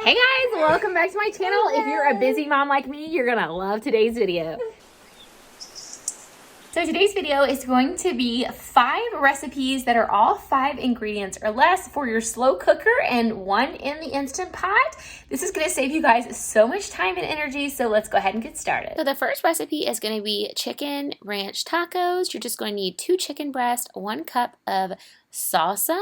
Hey guys, welcome back to my channel. If you're a busy mom like me, you're gonna love today's video. So today's video is going to be 5 recipes that are all 5 ingredients or less for your slow cooker and 1 in the Instant Pot. This is gonna save you guys so much time and energy, so let's go ahead and get started. So the first recipe is gonna be chicken ranch tacos. You're just going to need 2 chicken breasts, 1 cup of salsa,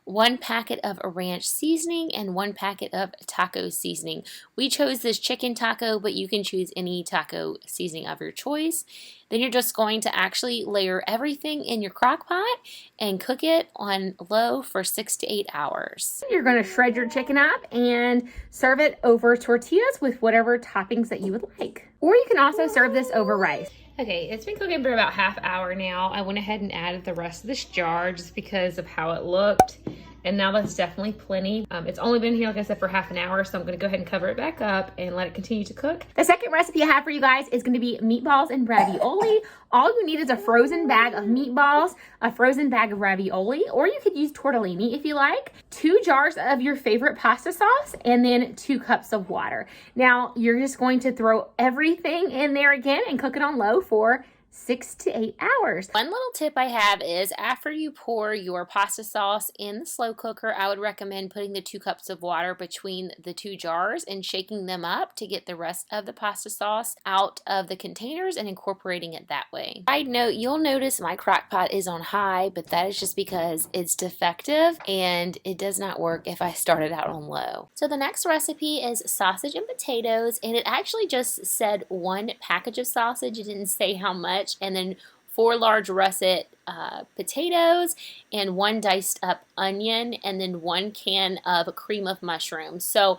1 packet of ranch seasoning, and 1 packet of taco seasoning. We chose this chicken taco, but you can choose any taco seasoning of your choice. Then you're just going to actually layer everything in your crock pot and cook it on low for 6 to 8 hours. You're going to shred your chicken up and serve it over tortillas with whatever toppings that you would like. Or you can also serve this over rice. Okay, it's been cooking for about half hour now. I went ahead and added the rest of this jar just because of how it looked. And now that's definitely plenty. It's only been here, like I said, for half an hour, so I'm gonna go ahead and cover it back up and let it continue to cook. The second recipe I have for you guys is gonna be meatballs and ravioli. All you need is a frozen bag of meatballs, a frozen bag of ravioli, or you could use tortellini if you like, 2 jars of your favorite pasta sauce, and then 2 cups of water. Now, you're just going to throw everything in there again and cook it on low for 6 to 8 hours. One little tip I have is after you pour your pasta sauce in the slow cooker, I would recommend putting the 2 cups of water between the 2 jars and shaking them up to get the rest of the pasta sauce out of the containers and incorporating it that way. Side note, you'll notice my crock pot is on high, but that is just because it's defective and it does not work if I start it out on low. So the next recipe is sausage and potatoes, and it actually just said 1 package of sausage. It didn't say how much. And then 4 large russet potatoes and 1 diced up onion, and then 1 can of cream of mushrooms. So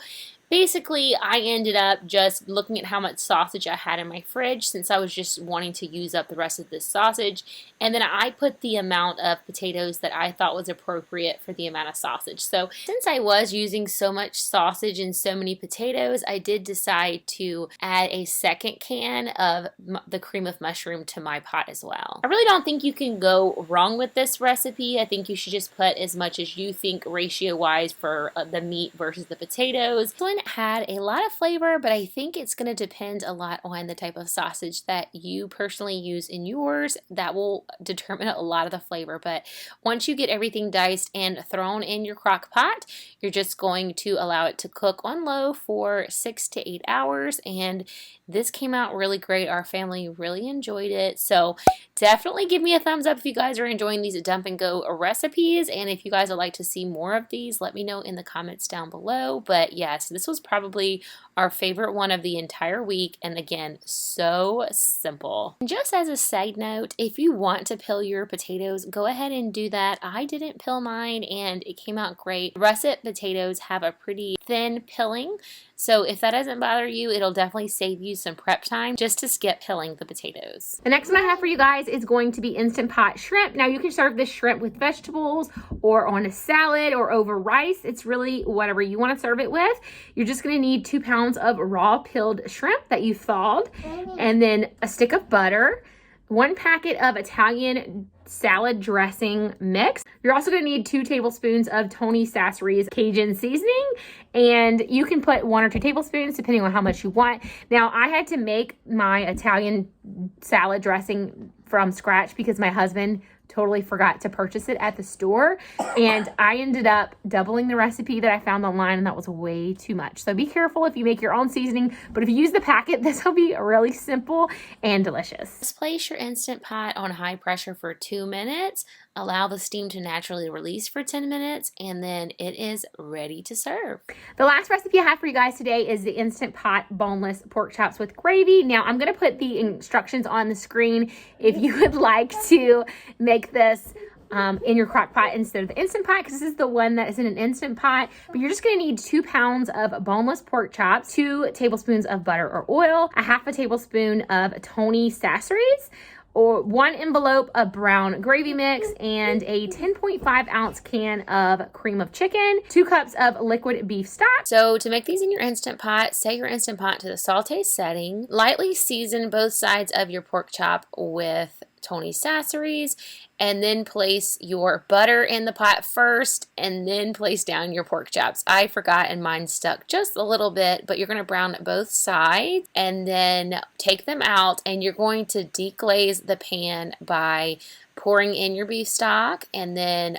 basically, I ended up just looking at how much sausage I had in my fridge since I was just wanting to use up the rest of this sausage. And then I put the amount of potatoes that I thought was appropriate for the amount of sausage. So since I was using so much sausage and so many potatoes, I did decide to add a 2nd can of the cream of mushroom to my pot as well. I really don't think you can go wrong with this recipe. I think you should just put as much as you think ratio-wise for the meat versus the potatoes. This one had a lot of flavor, but I think it's going to depend a lot on the type of sausage that you personally use in yours. That will determine a lot of the flavor. But once you get everything diced and thrown in your crock pot, you're just going to allow it to cook on low for 6 to 8 hours, and this came out really great. Our family really enjoyed it. So definitely give me a thumbs up if you guys are enjoying these dump and go recipes, and if you guys would like to see more of these, let me know in the comments down below. But yes, this was probably our favorite one of the entire week, and again, so simple. And just as a side note, if you want to peel your potatoes, go ahead and do that. I didn't peel mine and it came out great. Russet potatoes have a pretty thin peeling, so if that doesn't bother you, it'll definitely save you some prep time just to skip peeling the potatoes. The next one I have for you guys is going to be Instant Pot shrimp. Now you can serve this shrimp with vegetables or on a salad or over rice. It's really whatever you want to serve it with. You're just going to need 2 pounds of raw peeled shrimp that you thawed, and then a stick of butter, 1 packet of Italian salad dressing mix. You're also going to need 2 tablespoons of Tony Sasseri's Cajun seasoning, and you can put 1 or 2 tablespoons depending on how much you want. Now, I had to make my Italian salad dressing from scratch because my husband totally forgot to purchase it at the store, and I ended up doubling the recipe that I found online, and that was way too much. So be careful if you make your own seasoning, but if you use the packet, this will be really simple and delicious. Just place your Instant Pot on high pressure for 2 minutes. Allow the steam to naturally release for 10 minutes, and then it is ready to serve. The last recipe I have for you guys today is the Instant Pot boneless pork chops with gravy. Now, I'm going to put the instructions on the screen if you would like to make this in your crock pot instead of the Instant Pot, because this is the one that is in an Instant Pot. But you're just going to need 2 pounds of boneless pork chops, 2 tablespoons of butter or oil, a half a tablespoon of Tony Sasseri's, or 1 envelope of brown gravy mix, and a 10.5 ounce can of cream of chicken, 2 cups of liquid beef stock. So to make these in your Instant Pot, set your Instant Pot to the saute setting. Lightly season both sides of your pork chop with Tony Sasseries, and then place your butter in the pot first, and then place down your pork chops. I forgot and mine stuck just a little bit, but you're going to brown both sides, and then take them out, and you're going to deglaze the pan by pouring in your beef stock and then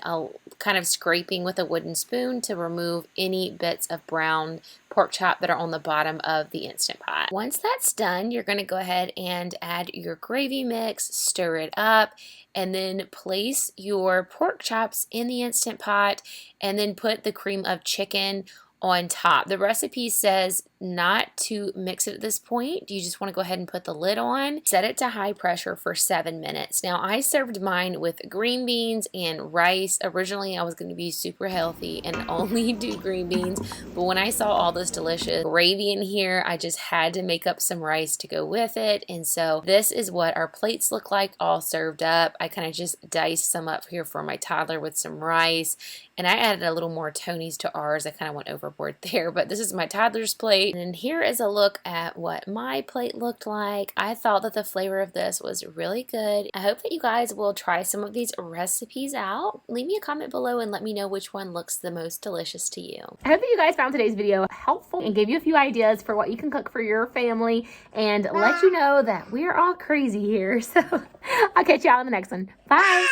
kind of scraping with a wooden spoon to remove any bits of brown pork chop that are on the bottom of the Instant Pot. Once that's done, you're going to go ahead and add your gravy mix, stir it up, and then place your pork chops in the Instant Pot, and then put the cream of chicken on top. The recipe says not to mix it at this point. You just want to go ahead and put the lid on. Set it to high pressure for 7 minutes. Now, I served mine with green beans and rice. Originally, I was going to be super healthy and only do green beans, but when I saw all this delicious gravy in here, I just had to make up some rice to go with it. And so this is what our plates look like all served up. I kind of just diced some up here for my toddler with some rice, and I added a little more Tony's to ours. I kind of went overboard there, but this is my toddler's plate. And here is a look at what my plate looked like. I thought that the flavor of this was really good. I hope that you guys will try some of these recipes out. Leave me a comment below and let me know which one looks the most delicious to you. I hope that you guys found today's video helpful and gave you a few ideas for what you can cook for your family, and let you know that we're all crazy here. So I'll catch y'all in the next one. Bye.